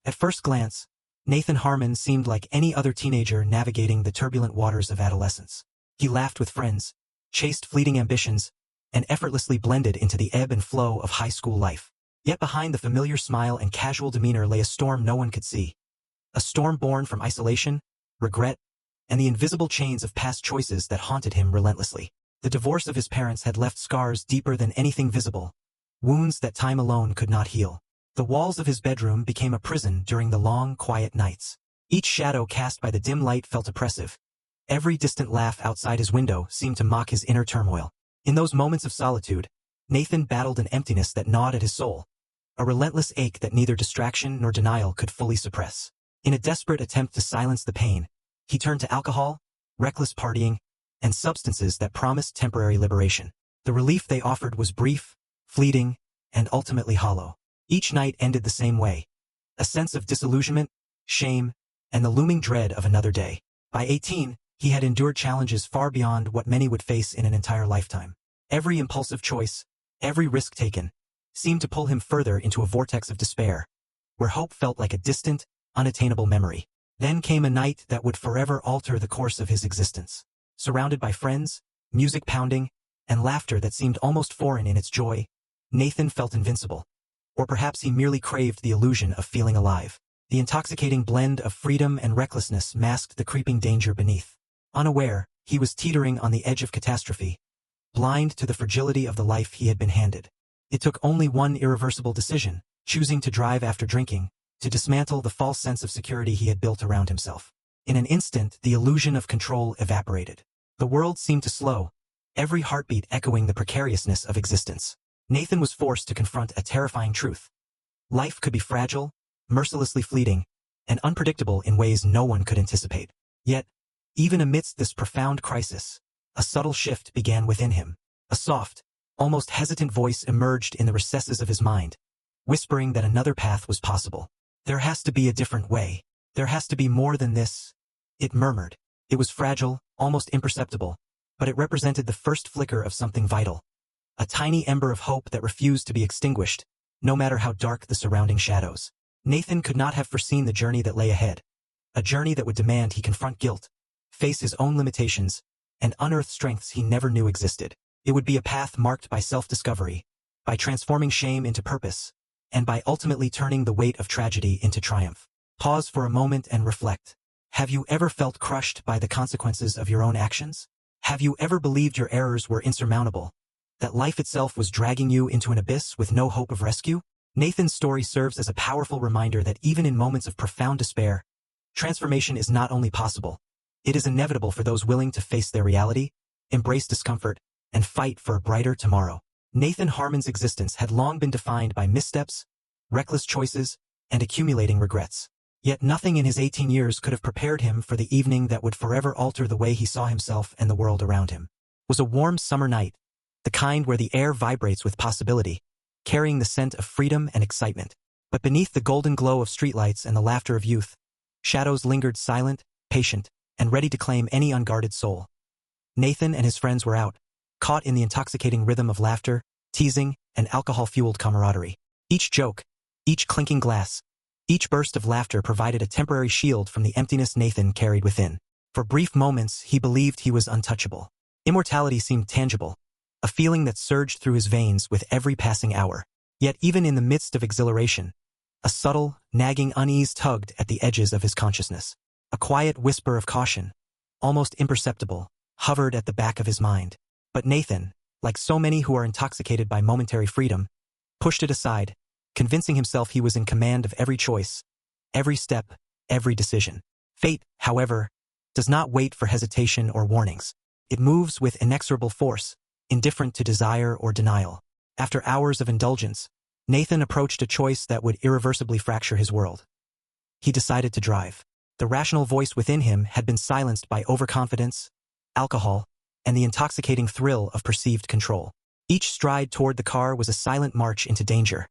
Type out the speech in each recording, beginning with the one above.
At first glance, Nathan Harmon seemed like any other teenager navigating the turbulent waters of adolescence. He laughed with friends, chased fleeting ambitions, and effortlessly blended into the ebb and flow of high school life. Yet behind the familiar smile and casual demeanor lay a storm no one could see. A storm born from isolation, regret, and the invisible chains of past choices that haunted him relentlessly. The divorce of his parents had left scars deeper than anything visible, wounds that time alone could not heal. The walls of his bedroom became a prison during the long, quiet nights. Each shadow cast by the dim light felt oppressive. Every distant laugh outside his window seemed to mock his inner turmoil. In those moments of solitude, Nathan battled an emptiness that gnawed at his soul, a relentless ache that neither distraction nor denial could fully suppress. In a desperate attempt to silence the pain, he turned to alcohol, reckless partying, and substances that promised temporary liberation. The relief they offered was brief, fleeting, and ultimately hollow. Each night ended the same way, a sense of disillusionment, shame, and the looming dread of another day. By 18, he had endured challenges far beyond what many would face in an entire lifetime. Every impulsive choice, every risk taken, seemed to pull him further into a vortex of despair, where hope felt like a distant, unattainable memory. Then came a night that would forever alter the course of his existence. Surrounded by friends, music pounding, and laughter that seemed almost foreign in its joy, Nathan felt invincible. Or perhaps he merely craved the illusion of feeling alive. The intoxicating blend of freedom and recklessness masked the creeping danger beneath. Unaware, he was teetering on the edge of catastrophe, blind to the fragility of the life he had been handed. It took only one irreversible decision, choosing to drive after drinking, to dismantle the false sense of security he had built around himself. In an instant, the illusion of control evaporated. The world seemed to slow, every heartbeat echoing the precariousness of existence. Nathan was forced to confront a terrifying truth. Life could be fragile, mercilessly fleeting, and unpredictable in ways no one could anticipate. Yet, even amidst this profound crisis, a subtle shift began within him. A soft, almost hesitant voice emerged in the recesses of his mind, whispering that another path was possible. There has to be a different way. There has to be more than this, it murmured. It was fragile, almost imperceptible, but it represented the first flicker of something vital. A tiny ember of hope that refused to be extinguished, no matter how dark the surrounding shadows. Nathan could not have foreseen the journey that lay ahead. A journey that would demand he confront guilt, face his own limitations, and unearth strengths he never knew existed. It would be a path marked by self-discovery, by transforming shame into purpose, and by ultimately turning the weight of tragedy into triumph. Pause for a moment and reflect. Have you ever felt crushed by the consequences of your own actions? Have you ever believed your errors were insurmountable, that life itself was dragging you into an abyss with no hope of rescue? Nathan's story serves as a powerful reminder that even in moments of profound despair, transformation is not only possible, it is inevitable for those willing to face their reality, embrace discomfort, and fight for a brighter tomorrow. Nathan Harmon's existence had long been defined by missteps, reckless choices, and accumulating regrets. Yet nothing in his 18 years could have prepared him for the evening that would forever alter the way he saw himself and the world around him. It was a warm summer night, the kind where the air vibrates with possibility, carrying the scent of freedom and excitement. But beneath the golden glow of streetlights and the laughter of youth, shadows lingered silent, patient, and ready to claim any unguarded soul. Nathan and his friends were out, caught in the intoxicating rhythm of laughter, teasing, and alcohol-fueled camaraderie. Each joke, each clinking glass, each burst of laughter provided a temporary shield from the emptiness Nathan carried within. For brief moments, he believed he was untouchable. Immortality seemed tangible, a feeling that surged through his veins with every passing hour. Yet even in the midst of exhilaration, a subtle, nagging unease tugged at the edges of his consciousness. A quiet whisper of caution, almost imperceptible, hovered at the back of his mind. But Nathan, like so many who are intoxicated by momentary freedom, pushed it aside, convincing himself he was in command of every choice, every step, every decision. Fate, however, does not wait for hesitation or warnings. It moves with inexorable force, indifferent to desire or denial. After hours of indulgence, Nathan approached a choice that would irreversibly fracture his world. He decided to drive. The rational voice within him had been silenced by overconfidence, alcohol, and the intoxicating thrill of perceived control. Each stride toward the car was a silent march into danger,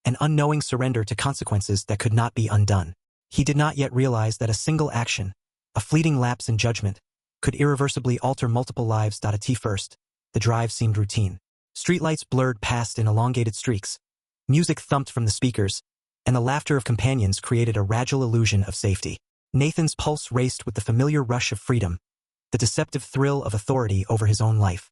an unknowing surrender to consequences that could not be undone. He did not yet realize that a single action, a fleeting lapse in judgment, could irreversibly alter multiple lives. At first, the drive seemed routine. Streetlights blurred past in elongated streaks. Music thumped from the speakers, and the laughter of companions created a fragile illusion of safety. Nathan's pulse raced with the familiar rush of freedom, the deceptive thrill of authority over his own life.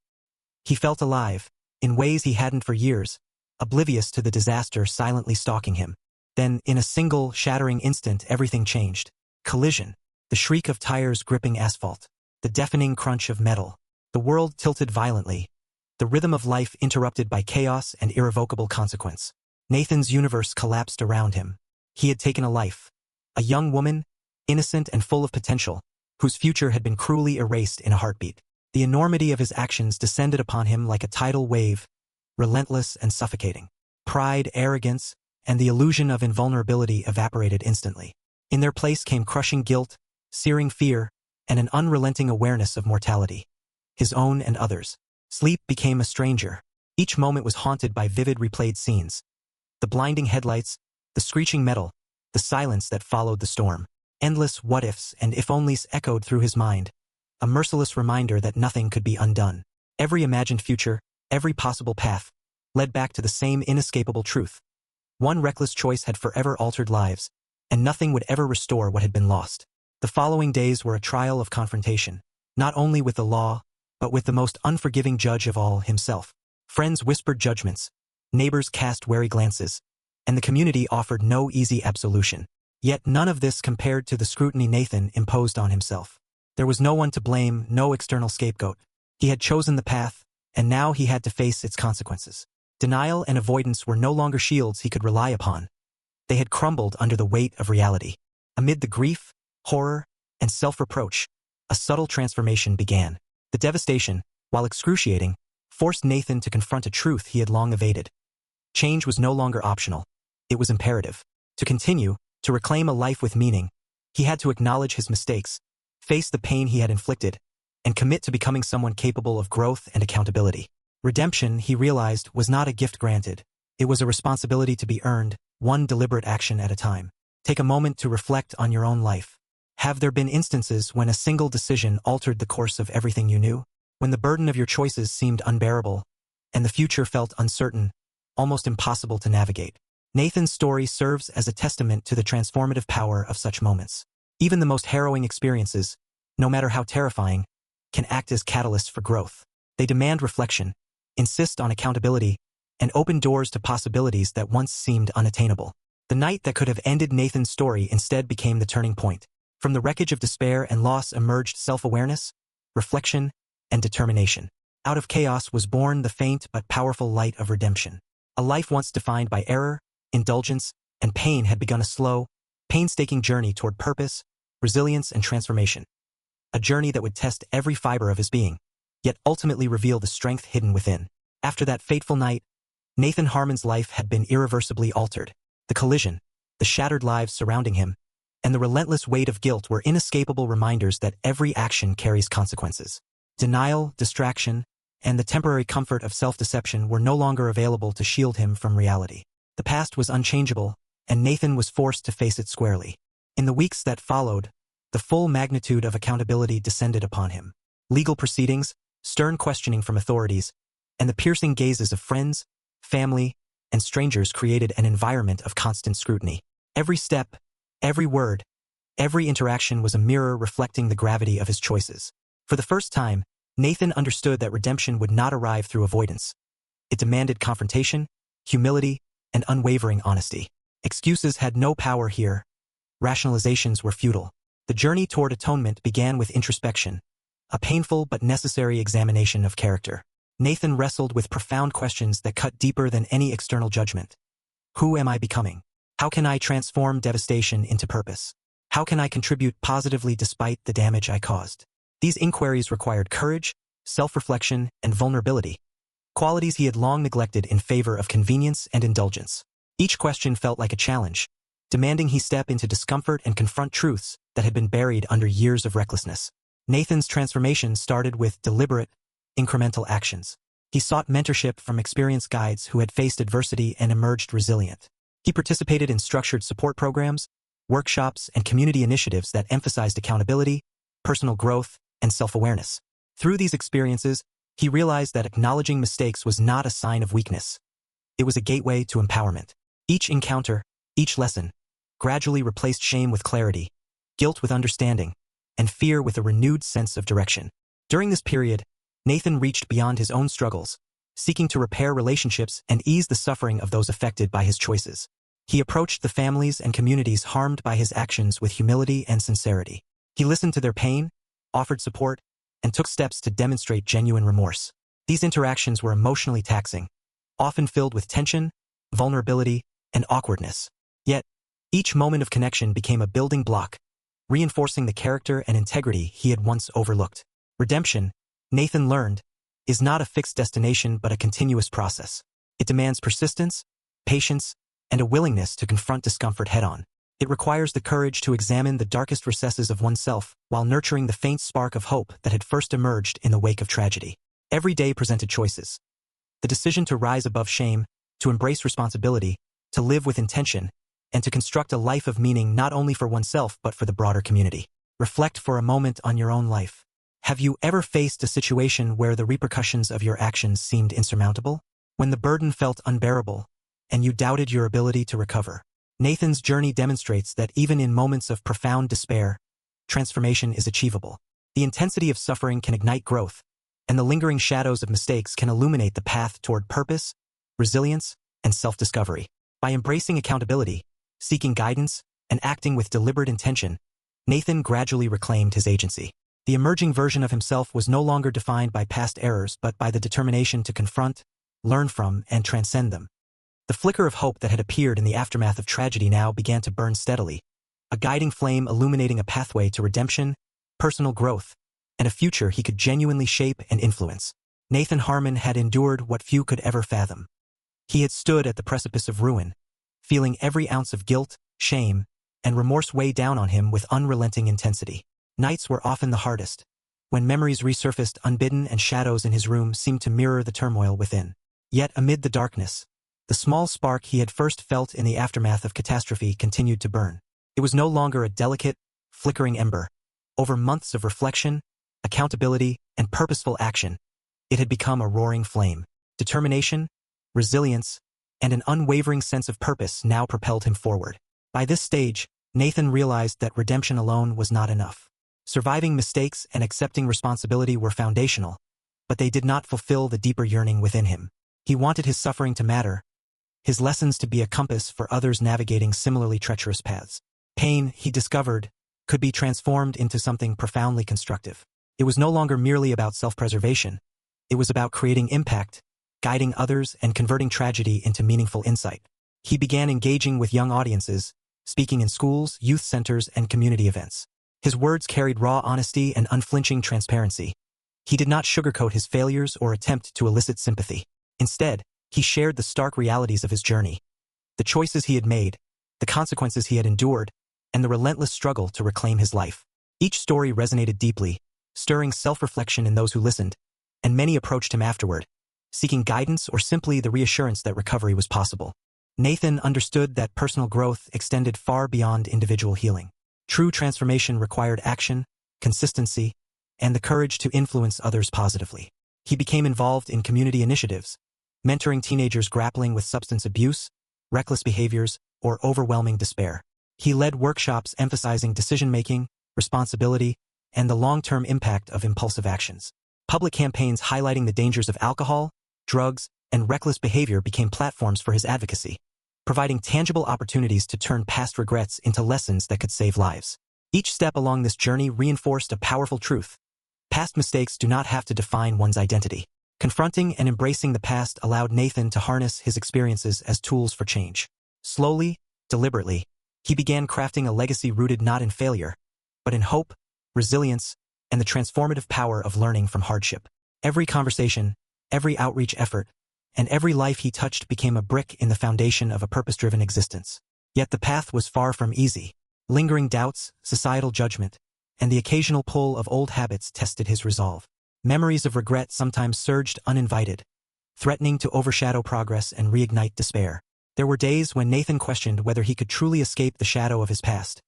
He felt alive, in ways he hadn't for years, oblivious to the disaster silently stalking him. Then, in a single, shattering instant, everything changed. Collision. The shriek of tires gripping asphalt. The deafening crunch of metal. The world tilted violently. The rhythm of life interrupted by chaos and irrevocable consequence. Nathan's universe collapsed around him. He had taken a life. A young woman, innocent and full of potential, whose future had been cruelly erased in a heartbeat. The enormity of his actions descended upon him like a tidal wave, relentless and suffocating. Pride, arrogance, and the illusion of invulnerability evaporated instantly. In their place came crushing guilt, searing fear, and an unrelenting awareness of mortality. His own and others. Sleep became a stranger. Each moment was haunted by vivid replayed scenes. The blinding headlights, the screeching metal, the silence that followed the storm. Endless what-ifs and if-onlys echoed through his mind, a merciless reminder that nothing could be undone. Every imagined future, every possible path, led back to the same inescapable truth. One reckless choice had forever altered lives, and nothing would ever restore what had been lost. The following days were a trial of confrontation, not only with the law, but with the most unforgiving judge of all, himself. Friends whispered judgments, neighbors cast wary glances, and the community offered no easy absolution. Yet none of this compared to the scrutiny Nathan imposed on himself. There was no one to blame, no external scapegoat. He had chosen the path, and now he had to face its consequences. Denial and avoidance were no longer shields he could rely upon. They had crumbled under the weight of reality. Amid the grief, horror, and self-reproach, a subtle transformation began. The devastation, while excruciating, forced Nathan to confront a truth he had long evaded. Change was no longer optional. It was imperative. To continue, to reclaim a life with meaning, he had to acknowledge his mistakes, face the pain he had inflicted, and commit to becoming someone capable of growth and accountability. Redemption, he realized, was not a gift granted. It was a responsibility to be earned, one deliberate action at a time. Take a moment to reflect on your own life. Have there been instances when a single decision altered the course of everything you knew? When the burden of your choices seemed unbearable, and the future felt uncertain, almost impossible to navigate? Nathan's story serves as a testament to the transformative power of such moments. Even the most harrowing experiences, no matter how terrifying, can act as catalysts for growth. They demand reflection, insist on accountability, and open doors to possibilities that once seemed unattainable. The night that could have ended Nathan's story instead became the turning point. From the wreckage of despair and loss emerged self-awareness, reflection, and determination. Out of chaos was born the faint but powerful light of redemption. A life once defined by error, indulgence, and pain had begun a slow, painstaking journey toward purpose, resilience, and transformation. A journey that would test every fiber of his being, yet ultimately reveal the strength hidden within. After that fateful night, Nathan Harmon's life had been irreversibly altered. The collision, the shattered lives surrounding him, and the relentless weight of guilt were inescapable reminders that every action carries consequences. Denial, distraction, and the temporary comfort of self-deception were no longer available to shield him from reality. The past was unchangeable, and Nathan was forced to face it squarely. In the weeks that followed, the full magnitude of accountability descended upon him. Legal proceedings, stern questioning from authorities, and the piercing gazes of friends, family, and strangers created an environment of constant scrutiny. Every step, every word, every interaction was a mirror reflecting the gravity of his choices. For the first time, Nathan understood that redemption would not arrive through avoidance. It demanded confrontation, humility, and unwavering honesty. Excuses had no power here. Rationalizations were futile. The journey toward atonement began with introspection, a painful but necessary examination of character. Nathan wrestled with profound questions that cut deeper than any external judgment. Who am I becoming? How can I transform devastation into purpose? How can I contribute positively despite the damage I caused? These inquiries required courage, self-reflection, and vulnerability, qualities he had long neglected in favor of convenience and indulgence. Each question felt like a challenge, demanding he step into discomfort and confront truths that had been buried under years of recklessness. Nathan's transformation started with deliberate, incremental actions. He sought mentorship from experienced guides who had faced adversity and emerged resilient. He participated in structured support programs, workshops, and community initiatives that emphasized accountability, personal growth, and self-awareness. Through these experiences, he realized that acknowledging mistakes was not a sign of weakness. It was a gateway to empowerment. Each encounter, Each lesson gradually replaced shame with clarity, guilt with understanding, and fear with a renewed sense of direction. During this period, Nathan reached beyond his own struggles, seeking to repair relationships and ease the suffering of those affected by his choices. He approached the families and communities harmed by his actions with humility and sincerity. He listened to their pain, offered support, and took steps to demonstrate genuine remorse. These interactions were emotionally taxing, often filled with tension, vulnerability, and awkwardness. Yet, each moment of connection became a building block, reinforcing the character and integrity he had once overlooked. Redemption, Nathan learned, is not a fixed destination but a continuous process. It demands persistence, patience, and a willingness to confront discomfort head-on. It requires the courage to examine the darkest recesses of oneself while nurturing the faint spark of hope that had first emerged in the wake of tragedy. Every day presented choices. The decision to rise above shame, to embrace responsibility, to live with intention, and to construct a life of meaning not only for oneself but for the broader community. Reflect for a moment on your own life. Have you ever faced a situation where the repercussions of your actions seemed insurmountable? When the burden felt unbearable, and you doubted your ability to recover? Nathan's journey demonstrates that even in moments of profound despair, transformation is achievable. The intensity of suffering can ignite growth, and the lingering shadows of mistakes can illuminate the path toward purpose, resilience, and self-discovery. By embracing accountability, seeking guidance, and acting with deliberate intention, Nathan gradually reclaimed his agency. The emerging version of himself was no longer defined by past errors but by the determination to confront, learn from, and transcend them. The flicker of hope that had appeared in the aftermath of tragedy now began to burn steadily, a guiding flame illuminating a pathway to redemption, personal growth, and a future he could genuinely shape and influence. Nathan Harmon had endured what few could ever fathom. He had stood at the precipice of ruin, feeling every ounce of guilt, shame, and remorse weigh down on him with unrelenting intensity. Nights were often the hardest, when memories resurfaced unbidden and shadows in his room seemed to mirror the turmoil within. Yet amid the darkness, the small spark he had first felt in the aftermath of catastrophe continued to burn. It was no longer a delicate, flickering ember. Over months of reflection, accountability, and purposeful action, it had become a roaring flame. Determination, resilience, and an unwavering sense of purpose now propelled him forward. By this stage, Nathan realized that redemption alone was not enough. Surviving mistakes and accepting responsibility were foundational, but they did not fulfill the deeper yearning within him. He wanted his suffering to matter, his lessons to be a compass for others navigating similarly treacherous paths. Pain, he discovered, could be transformed into something profoundly constructive. It was no longer merely about self-preservation. It was about creating impact, guiding others, and converting tragedy into meaningful insight. He began engaging with young audiences, speaking in schools, youth centers, and community events. His words carried raw honesty and unflinching transparency. He did not sugarcoat his failures or attempt to elicit sympathy. Instead, he shared the stark realities of his journey, the choices he had made, the consequences he had endured, and the relentless struggle to reclaim his life. Each story resonated deeply, stirring self-reflection in those who listened, and many approached him afterward, seeking guidance or simply the reassurance that recovery was possible. Nathan understood that personal growth extended far beyond individual healing. True transformation required action, consistency, and the courage to influence others positively. He became involved in community initiatives, mentoring teenagers grappling with substance abuse, reckless behaviors, or overwhelming despair. He led workshops emphasizing decision-making, responsibility, and the long-term impact of impulsive actions. Public campaigns highlighting the dangers of alcohol, drugs, and reckless behavior became platforms for his advocacy, providing tangible opportunities to turn past regrets into lessons that could save lives. Each step along this journey reinforced a powerful truth. Past mistakes do not have to define one's identity. Confronting and embracing the past allowed Nathan to harness his experiences as tools for change. Slowly, deliberately, he began crafting a legacy rooted not in failure, but in hope, resilience, and the transformative power of learning from hardship. Every conversation, every outreach effort, and every life he touched became a brick in the foundation of a purpose-driven existence. Yet the path was far from easy. Lingering doubts, societal judgment, and the occasional pull of old habits tested his resolve. Memories of regret sometimes surged uninvited, threatening to overshadow progress and reignite despair. There were days when Nathan questioned whether he could truly escape the shadow of his past,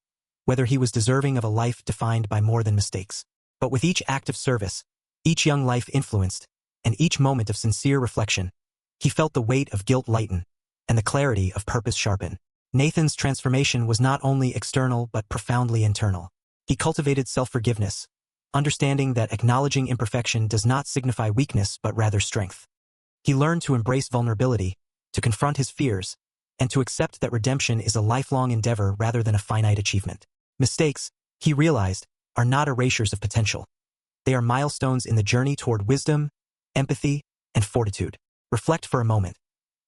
whether he was deserving of a life defined by more than mistakes. But with each act of service, each young life influenced, and each moment of sincere reflection, he felt the weight of guilt lighten, and the clarity of purpose sharpen. Nathan's transformation was not only external but profoundly internal. He cultivated self-forgiveness, understanding that acknowledging imperfection does not signify weakness but rather strength. He learned to embrace vulnerability, to confront his fears, and to accept that redemption is a lifelong endeavor rather than a finite achievement. Mistakes, he realized, are not erasures of potential. They are milestones in the journey toward wisdom, empathy, and fortitude. Reflect for a moment.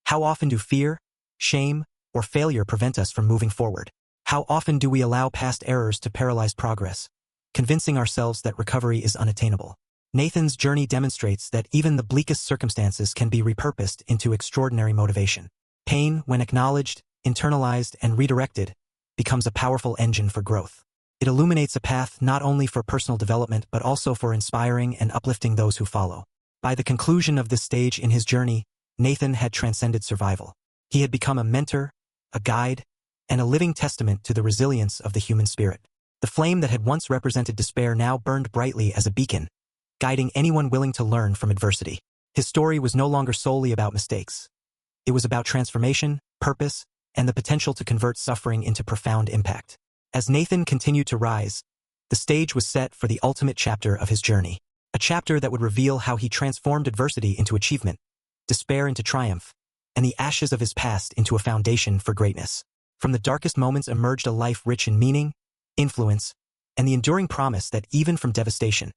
How often do fear, shame, or failure prevent us from moving forward? How often do we allow past errors to paralyze progress, convincing ourselves that recovery is unattainable? Nathan's journey demonstrates that even the bleakest circumstances can be repurposed into extraordinary motivation. Pain, when acknowledged, internalized, and redirected, becomes a powerful engine for growth. It illuminates a path not only for personal development but also for inspiring and uplifting those who follow. By the conclusion of this stage in his journey, Nathan had transcended survival. He had become a mentor, a guide, and a living testament to the resilience of the human spirit. The flame that had once represented despair now burned brightly as a beacon, guiding anyone willing to learn from adversity. His story was no longer solely about mistakes. It was about transformation, purpose, and the potential to convert suffering into profound impact. As Nathan continued to rise, the stage was set for the ultimate chapter of his journey. A chapter that would reveal how he transformed adversity into achievement, despair into triumph, and the ashes of his past into a foundation for greatness. From the darkest moments emerged a life rich in meaning, influence, and the enduring promise that even from devastation,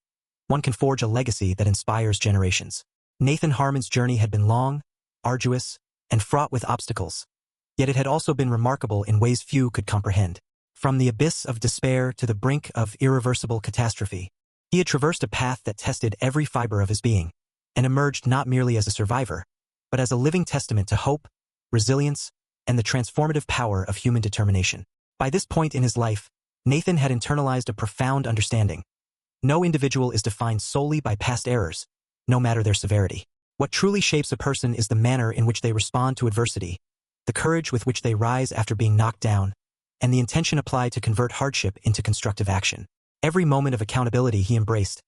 one can forge a legacy that inspires generations. Nathan Harmon's journey had been long, arduous, and fraught with obstacles, yet it had also been remarkable in ways few could comprehend. From the abyss of despair to the brink of irreversible catastrophe, he had traversed a path that tested every fiber of his being, and emerged not merely as a survivor, but as a living testament to hope, resilience, and the transformative power of human determination. By this point in his life, Nathan had internalized a profound understanding. No individual is defined solely by past errors, no matter their severity. What truly shapes a person is the manner in which they respond to adversity, the courage with which they rise after being knocked down, and the intention applied to convert hardship into constructive action. Every moment of accountability he embraced,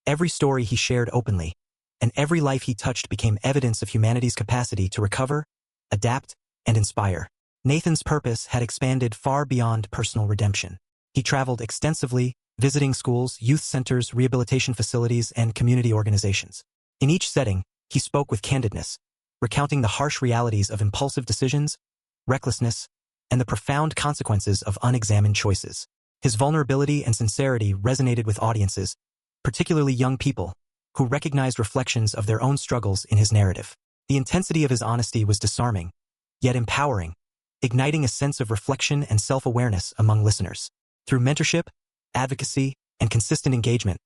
every story he shared openly, and every life he touched became evidence of humanity's capacity to recover, adapt, and inspire. Nathan's purpose had expanded far beyond personal redemption. He traveled extensively, visiting schools, youth centers, rehabilitation facilities, and community organizations. In each setting, he spoke with candidness, recounting the harsh realities of impulsive decisions, recklessness, and the profound consequences of unexamined choices. His vulnerability and sincerity resonated with audiences, particularly young people, who recognized reflections of their own struggles in his narrative. The intensity of his honesty was disarming, yet empowering, igniting a sense of reflection and self-awareness among listeners. Through mentorship, advocacy, and consistent engagement,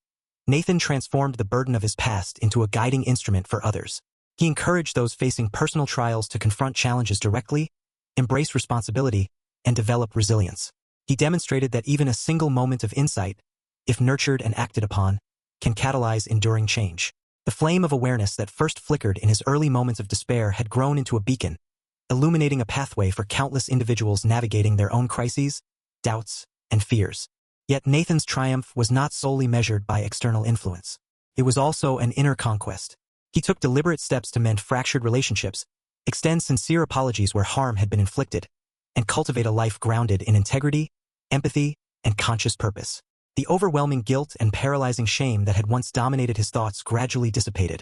Nathan transformed the burden of his past into a guiding instrument for others. He encouraged those facing personal trials to confront challenges directly, embrace responsibility, and develop resilience. He demonstrated that even a single moment of insight, if nurtured and acted upon, can catalyze enduring change. The flame of awareness that first flickered in his early moments of despair had grown into a beacon, illuminating a pathway for countless individuals navigating their own crises, doubts, and fears. Yet Nathan's triumph was not solely measured by external influence. It was also an inner conquest. He took deliberate steps to mend fractured relationships, extend sincere apologies where harm had been inflicted, and cultivate a life grounded in integrity, empathy, and conscious purpose. The overwhelming guilt and paralyzing shame that had once dominated his thoughts gradually dissipated,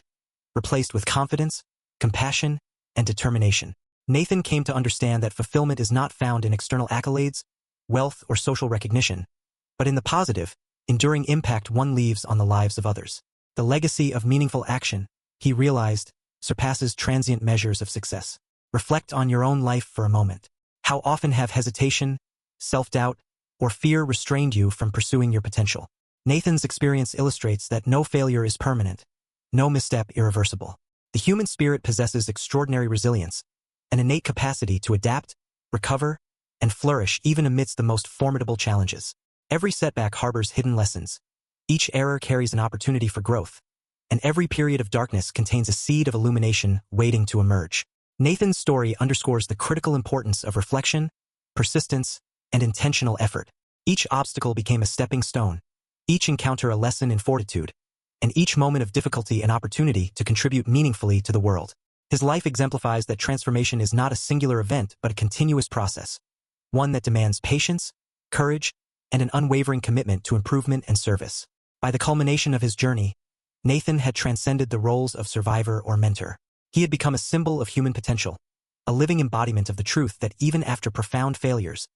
replaced with confidence, compassion, and determination. Nathan came to understand that fulfillment is not found in external accolades, wealth, or social recognition, but in the positive, enduring impact one leaves on the lives of others. The legacy of meaningful action, he realized, surpasses transient measures of success. Reflect on your own life for a moment. How often have hesitation, self-doubt, or fear restrained you from pursuing your potential? Nathan's experience illustrates that no failure is permanent, no misstep irreversible. The human spirit possesses extraordinary resilience, an innate capacity to adapt, recover, and flourish even amidst the most formidable challenges. Every setback harbors hidden lessons. Each error carries an opportunity for growth, and every period of darkness contains a seed of illumination waiting to emerge. Nathan's story underscores the critical importance of reflection, persistence, and intentional effort. Each obstacle became a stepping stone, each encounter a lesson in fortitude, and each moment of difficulty an opportunity to contribute meaningfully to the world. His life exemplifies that transformation is not a singular event but a continuous process, one that demands patience, courage, and an unwavering commitment to improvement and service. By the culmination of his journey, Nathan had transcended the roles of survivor or mentor. He had become a symbol of human potential, a living embodiment of the truth that even after profound failures,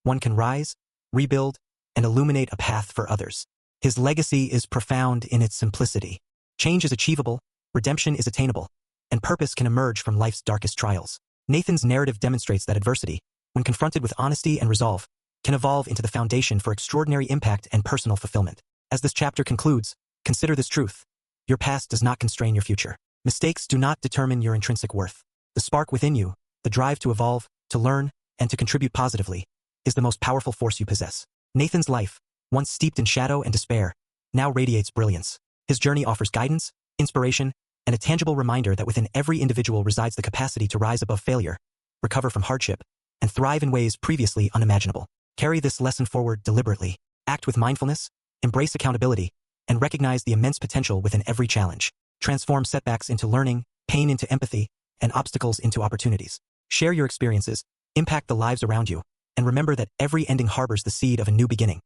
one can rise, rebuild, and illuminate a path for others. His legacy is profound in its simplicity. Change is achievable, redemption is attainable, and purpose can emerge from life's darkest trials. Nathan's narrative demonstrates that adversity, when confronted with honesty and resolve, can evolve into the foundation for extraordinary impact and personal fulfillment. As this chapter concludes, consider this truth. Your past does not constrain your future. Mistakes do not determine your intrinsic worth. The spark within you, the drive to evolve, to learn, and to contribute positively, is the most powerful force you possess. Nathan's life, once steeped in shadow and despair, now radiates brilliance. His journey offers guidance, inspiration, and a tangible reminder that within every individual resides the capacity to rise above failure, recover from hardship, and thrive in ways previously unimaginable. Carry this lesson forward deliberately. Act with mindfulness, embrace accountability, and recognize the immense potential within every challenge. Transform setbacks into learning, pain into empathy, and obstacles into opportunities. Share your experiences, impact the lives around you, and remember that every ending harbors the seed of a new beginning,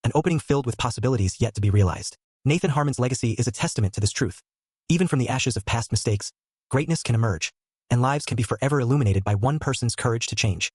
an opening filled with possibilities yet to be realized. Nathan Harmon's legacy is a testament to this truth. Even from the ashes of past mistakes, greatness can emerge, and lives can be forever illuminated by one person's courage to change.